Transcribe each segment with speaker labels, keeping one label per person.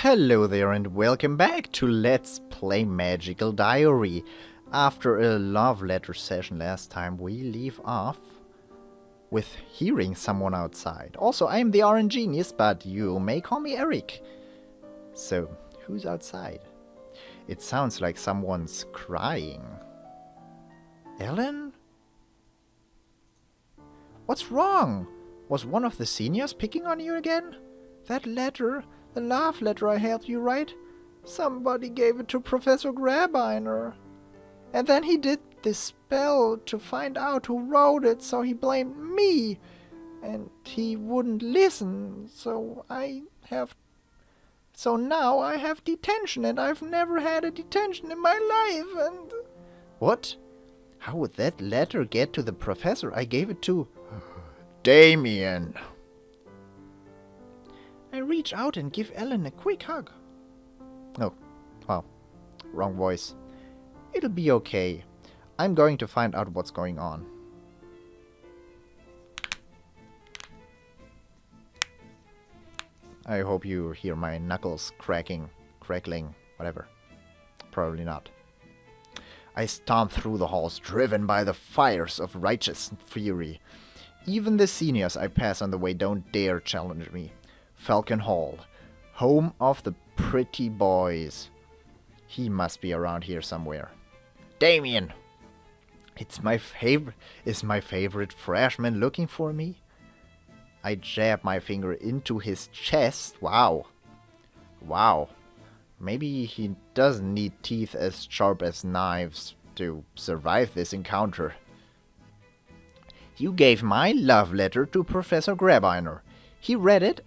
Speaker 1: Hello there and welcome back to Let's Play Magical Diary. After a love letter session last time, we leave off with hearing someone outside. Also, I am the RNGenius, but you may call me Eric. So, who's outside? It sounds like someone's crying. Ellen? What's wrong? Was one of the seniors picking on you again? That letter, the love letter I helped you write, somebody gave it to Professor Grabiner. And then he did this spell to find out who wrote it, so he blamed me. And he wouldn't listen, so now I have detention, and I've never had a detention in my life, and... What? How would that letter get to the professor? I gave it to... Damien. I reach out and give Ellen a quick hug. Oh, wow. Wrong voice. It'll be okay. I'm going to find out what's going on. I hope you hear my knuckles cracking, crackling, whatever. Probably not. I stomp through the halls, driven by the fires of righteous fury. Even the seniors I pass on the way don't dare challenge me. Falcon Hall, home of the pretty boys. He must be around here somewhere. Damien! Is my favorite freshman looking for me? I jab my finger into his chest. Wow. Wow. Maybe he doesn't need teeth as sharp as knives to survive this encounter. You gave my love letter to Professor Grabiner. He read it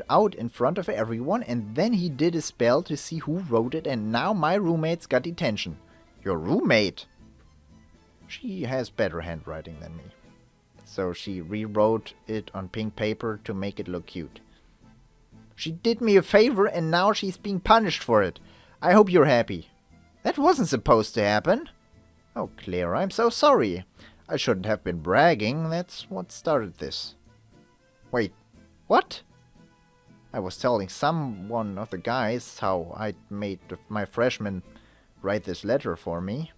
Speaker 1: out in front of everyone, and then he did a spell to see who wrote it, and now my roommate's got detention. Your roommate? She has better handwriting than me. So she rewrote it on pink paper to make it look cute. She did me a favor, and now she's being punished for it. I hope you're happy. That wasn't supposed to happen. Oh, Claire, I'm so sorry. I shouldn't have been bragging. That's what started this. Wait, what? I was telling someone of the guys how I'd made my freshmen write this letter for me.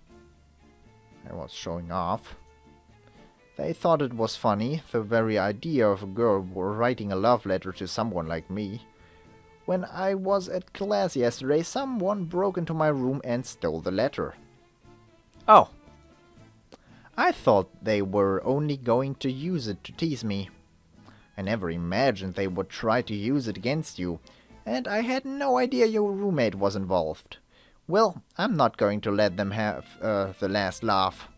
Speaker 1: I was showing off. They thought it was funny, the very idea of a girl writing a love letter to someone like me. When I was at class yesterday, someone broke into my room and stole the letter. Oh. I thought they were only going to use it to tease me. I never imagined they would try to use it against you, and I had no idea your roommate was involved. Well, I'm not going to let them have the last laugh.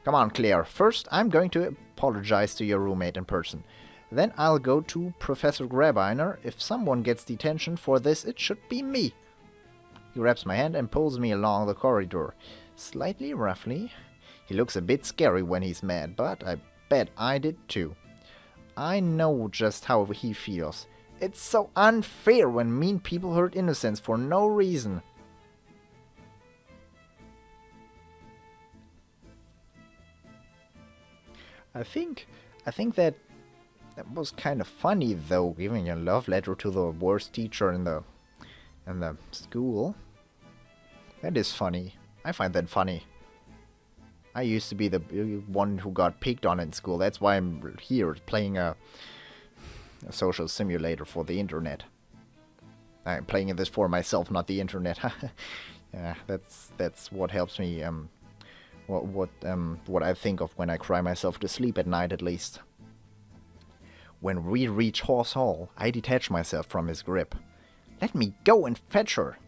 Speaker 1: Come on, Claire. First, I'm going to apologize to your roommate in person. Then I'll go to Professor Grabiner. If someone gets detention for this, it should be me. He grabs my hand and pulls me along the corridor, slightly roughly. He looks a bit scary when he's mad, but I bet I did too. I know just how he feels. It's so unfair when mean people hurt innocents for no reason. I think that was kind of funny though, giving a love letter to the worst teacher in the school. That is funny. I find that funny. I used to be the one who got picked on in school. That's why I'm here playing a social simulator for the internet. I'm playing this for myself, not the internet. Yeah, that's what helps me. What I think of when I cry myself to sleep at night, at least. When we reach Horse Hall, I detach myself from his grip. Let me go and fetch her.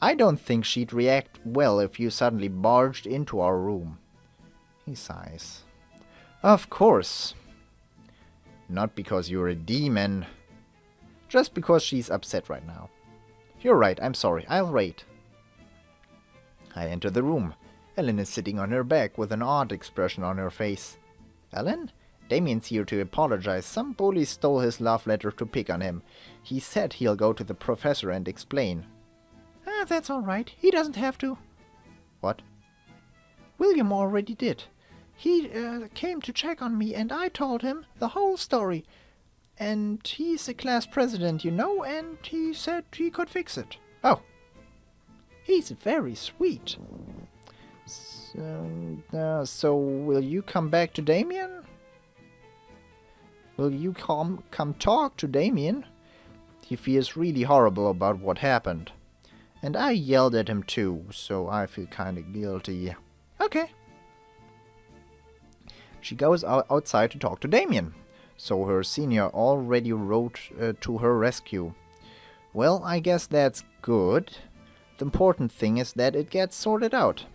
Speaker 1: I don't think she'd react well if you suddenly barged into our room. He sighs. Of course. Not because you're a demon. Just because she's upset right now. You're right, I'm sorry. I'll wait. I enter the room. Ellen is sitting on her back with an odd expression on her face. Ellen? Damien's here to apologize. Some bully stole his love letter to pick on him. He said he'll go to the professor and explain. That's all right. He doesn't have to. What? William already did. He came to check on me, and I told him the whole story. And he's a class president, you know, and he said he could fix it. Oh, he's very sweet. So will you come back to Damien? Will you come talk to Damien? He feels really horrible about what happened. And I yelled at him too, so I feel kinda guilty. Okay. She goes outside to talk to Damien. So her senior already wrote to her rescue. Well, I guess that's good. The important thing is that it gets sorted out.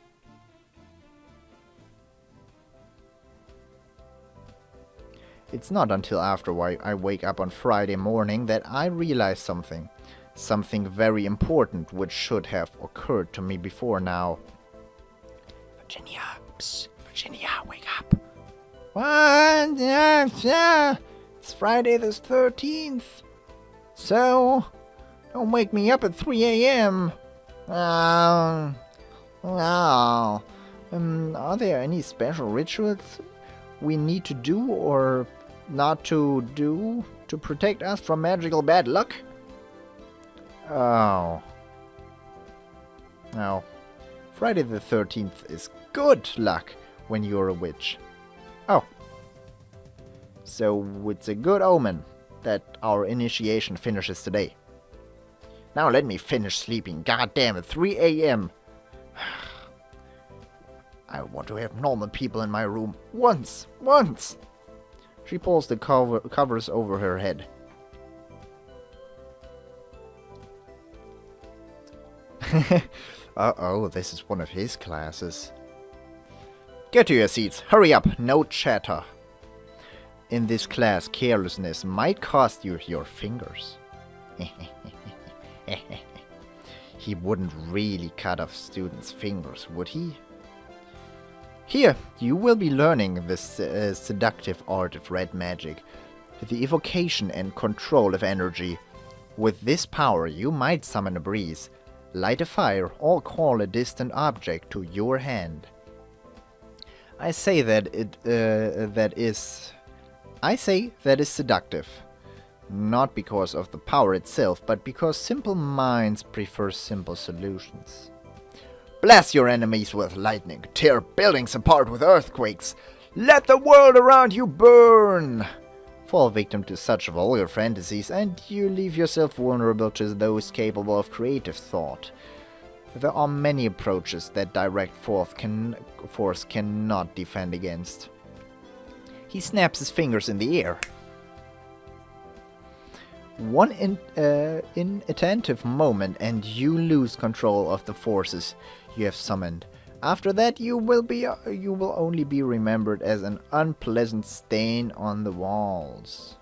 Speaker 1: It's not until after I wake up on Friday morning that I realize something. Something very important which should have occurred to me before now. Virginia, psst, Virginia, wake up. What? It's Friday the 13th. So, don't wake me up at 3 a.m. Are there any special rituals we need to do or not to do to protect us from magical bad luck? Oh. No. Friday the 13th is good luck when you're a witch. Oh. So it's a good omen that our initiation finishes today. Now let me finish sleeping. God damn it, 3 a.m. I want to have normal people in my room. Once. She pulls the covers over her head. Uh-oh, this is one of his classes. Get to your seats. Hurry up. No chatter. In this class, carelessness might cost you your fingers. He wouldn't really cut off students' fingers, would he? Here, you will be learning the seductive art of red magic, the evocation and control of energy. With this power, you might summon a breeze, light a fire, or call a distant object to your hand. I say that is seductive. Not because of the power itself, but because simple minds prefer simple solutions. Blast your enemies with lightning, tear buildings apart with earthquakes, let the world around you burn! Fall victim to such vulgar fantasies and you leave yourself vulnerable to those capable of creative thought. There are many approaches that direct force cannot defend against. He snaps his fingers in the air. One inattentive moment and you lose control of the forces you have summoned. After that, you will only be remembered as an unpleasant stain on the walls.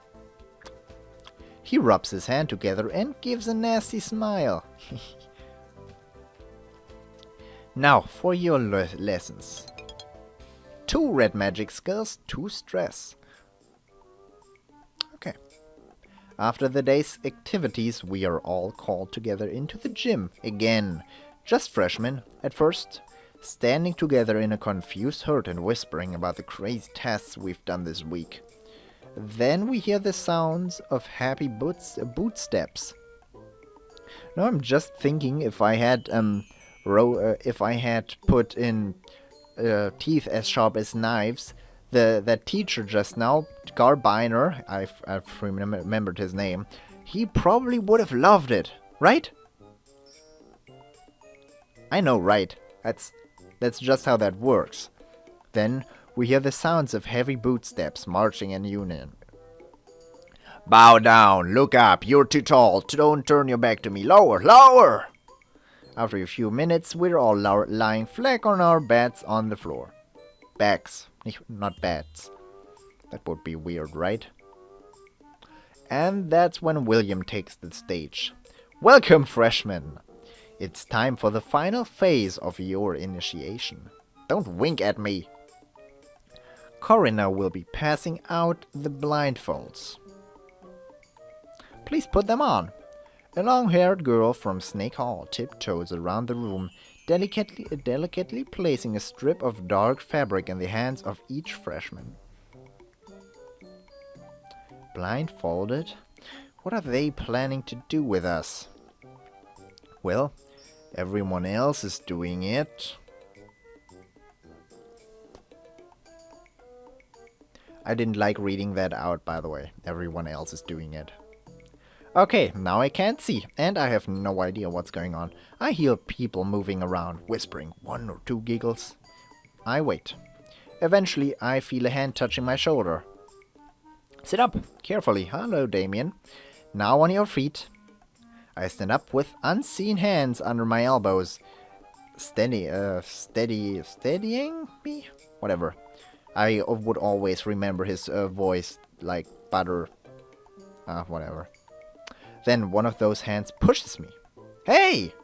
Speaker 1: He rubs his hand together and gives a nasty smile. Now for your lessons. 2 red magic skills, 2 stress. Okay. After the day's activities, we are all called together into the gym again. Just freshmen at first, standing together in a confused herd and whispering about the crazy tests we've done this week. Then we hear the sounds of happy boot steps. Now I'm just thinking if I had put in teeth as sharp as knives, that teacher just now, Garbiner, I've remembered his name, he probably would have loved it, right? I know, right? That's just how that works. Then we hear the sounds of heavy bootsteps marching in union. Bow down, look up, you're too tall, don't turn your back to me, lower, lower! After a few minutes, we're all lying flat on our beds on the floor. Backs, not beds. That would be weird, right? And that's when William takes the stage. Welcome, freshmen! It's time for the final phase of your initiation. Don't wink at me. Corinna will be passing out the blindfolds. Please put them on. A long-haired girl from Snake Hall tiptoes around the room, delicately placing a strip of dark fabric in the hands of each freshman. Blindfolded? What are they planning to do with us? Well, everyone else is doing it. I didn't like reading that out, by the way. Everyone else is doing it. Okay, now I can't see, and I have no idea what's going on. I hear people moving around, whispering 1 or 2 giggles. I wait. Eventually, I feel a hand touching my shoulder. Sit up, carefully. Hello, Damien. Now on your feet. I stand up with unseen hands under my elbows. Steadying me? Whatever. I would always remember his voice like butter. Whatever. Then one of those hands pushes me. Hey!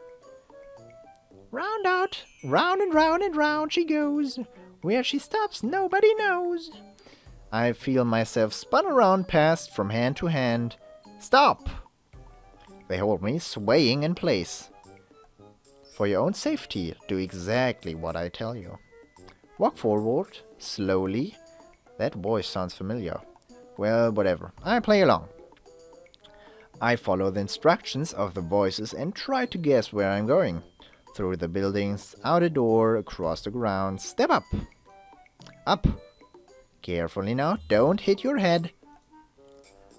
Speaker 1: Round out, round and round she goes. Where she stops, nobody knows. I feel myself spun around past from hand to hand. Stop! They hold me, swaying in place. For your own safety, do exactly what I tell you. Walk forward, slowly. That voice sounds familiar. Well, whatever. I play along. I follow the instructions of the voices and try to guess where I'm going. Through the buildings, out a door, across the ground. Step up. Up. Carefully now, don't hit your head.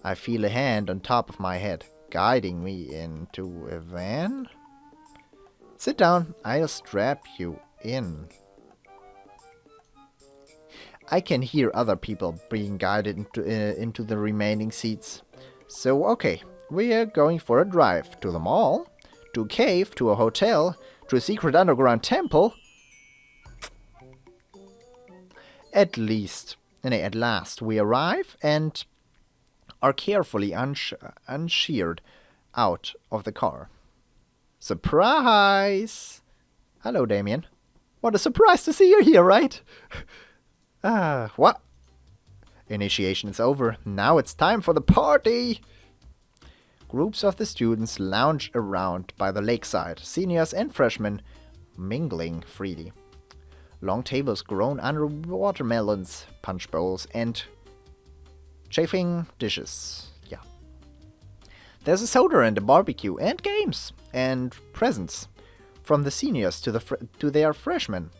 Speaker 1: I feel a hand on top of my head, guiding me into a van. Sit down, I'll strap you in. I can hear other people being guided into the remaining seats. So, okay, we're going for a drive to the mall, to a cave, to a hotel, to a secret underground temple. At last we arrive and are carefully unsheared out of the car. Surprise! Hello, Damien. What a surprise to see you here, right? What? Initiation is over. Now it's time for the party! Groups of the students lounge around by the lakeside, seniors and freshmen mingling freely. Long tables grown under watermelons, punch bowls, and chafing dishes. Yeah. There's a soda and a barbecue, and games, and presents. From the seniors to their freshmen.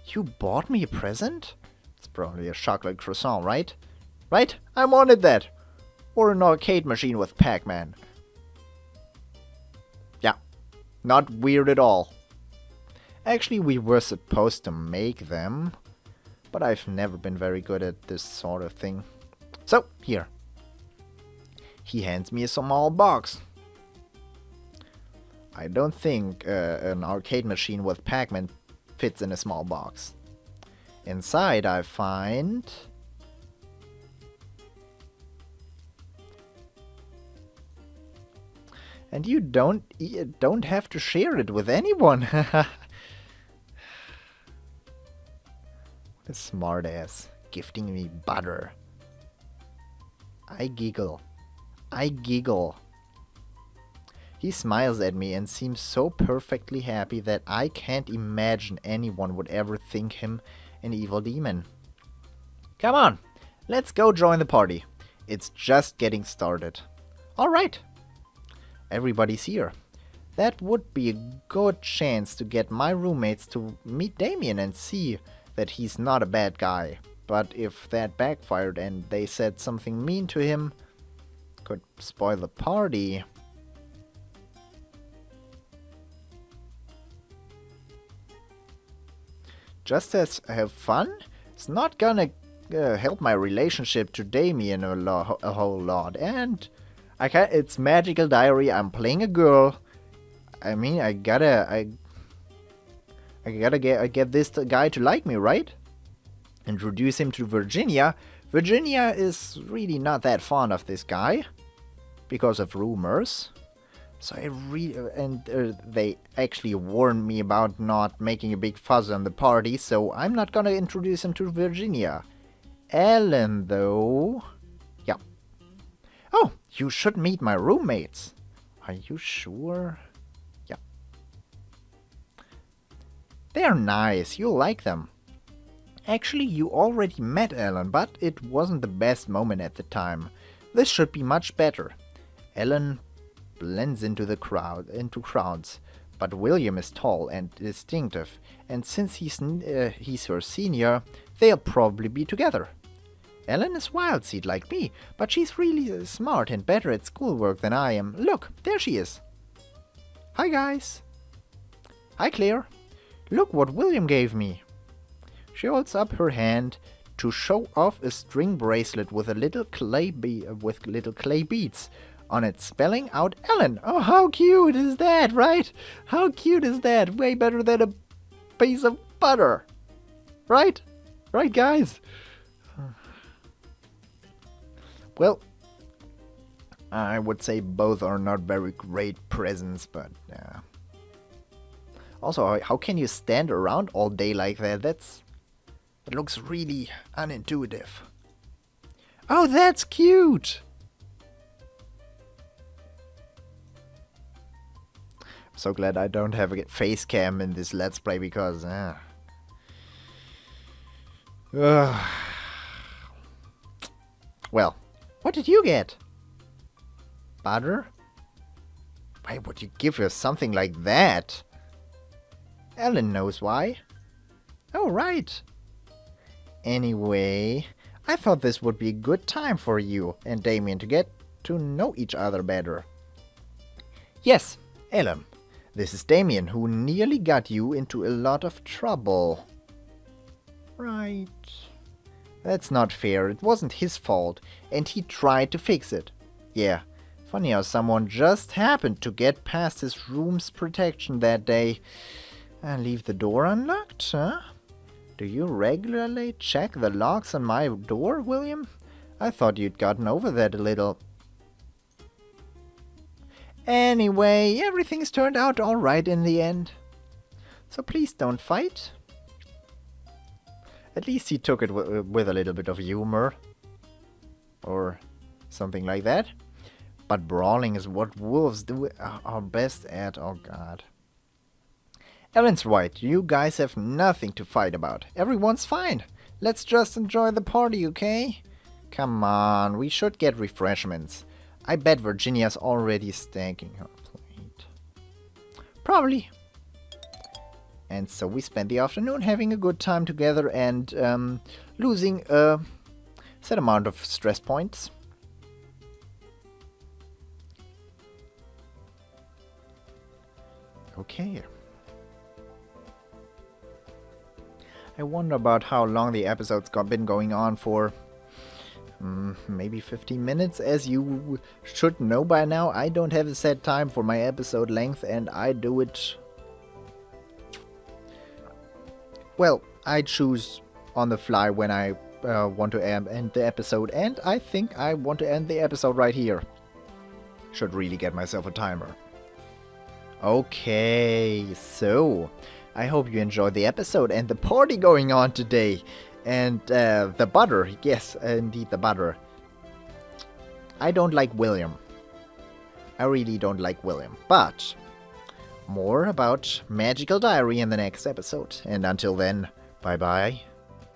Speaker 1: You bought me a present? It's probably a chocolate croissant, right? Right? I wanted that! Or an arcade machine with Pac-Man. Yeah. Not weird at all. Actually, we were supposed to make them, but I've never been very good at this sort of thing. So, here. He hands me a small box. I don't think an arcade machine with Pac-Man fits in a small box. Inside I find... And you don't have to share it with anyone. What a smartass, gifting me butter. I giggle. He smiles at me and seems so perfectly happy that I can't imagine anyone would ever think him an evil demon. Come on, let's go join the party. It's just getting started. Alright. Everybody's here. That would be a good chance to get my roommates to meet Damien and see that he's not a bad guy. But if that backfired and they said something mean to him, could spoil the party. Just as have fun, it's not gonna help my relationship to Damien a whole lot. And it's magical diary. I'm playing a girl. I mean, I gotta get this guy to like me, right? Introduce him to Virginia. Virginia is really not that fond of this guy because of rumors. So they actually warned me about not making a big fuss on the party, so I'm not gonna introduce him to Virginia. Ellen, though... Yeah. Oh, you should meet my roommates. Are you sure? Yeah. They're nice, you'll like them. Actually, you already met Ellen, but it wasn't the best moment at the time. This should be much better. Ellen blends into crowds, but William is tall and distinctive, and since he's her senior, they'll probably be together. Ellen is wild seed like me, but she's really smart and better at schoolwork than I am. Look, there she is. Hi, guys. Hi, Claire. Look what William gave me. She holds up her hand to show off a string bracelet with little clay beads on it, spelling out Ellen. Oh, how cute is that, right? How cute is that? Way better than a piece of butter. Right? Right, guys? Well, I would say both are not very great presents, but also, how can you stand around all day like that? That looks really unintuitive. Oh, that's cute! I'm so glad I don't have a face cam in this Let's Play because... Well, what did you get? Butter? Why would you give her something like that? Ellen knows why. Oh, right. Anyway, I thought this would be a good time for you and Damien to get to know each other better. Yes, Ellen, this is Damien, who nearly got you into a lot of trouble. Right. That's not fair. It wasn't his fault, and he tried to fix it. Yeah, funny how someone just happened to get past his room's protection that day. And leave the door unlocked, huh? Do you regularly check the locks on my door, William? I thought you'd gotten over that a little. Anyway, everything's turned out alright in the end. So please don't fight. At least he took it with a little bit of humor. Or something like that. But brawling is what wolves are best at, oh god. Ellen's right, you guys have nothing to fight about. Everyone's fine. Let's just enjoy the party, okay? Come on, we should get refreshments. I bet Virginia's already stacking her plate. Probably. And so we spent the afternoon having a good time together and losing a set amount of stress points. Okay. I wonder about how long the episode's been going on for. Maybe 15 minutes. As you should know by now, I don't have a set time for my episode length, and I do it... Well, I choose on the fly when I want to end the episode, and I think I want to end the episode right here. Should really get myself a timer. Okay, so... I hope you enjoyed the episode and the party going on today. And the butter. Yes, indeed, the butter. I don't like William. I really don't like William. But more about Magical Diary in the next episode. And until then, bye-bye.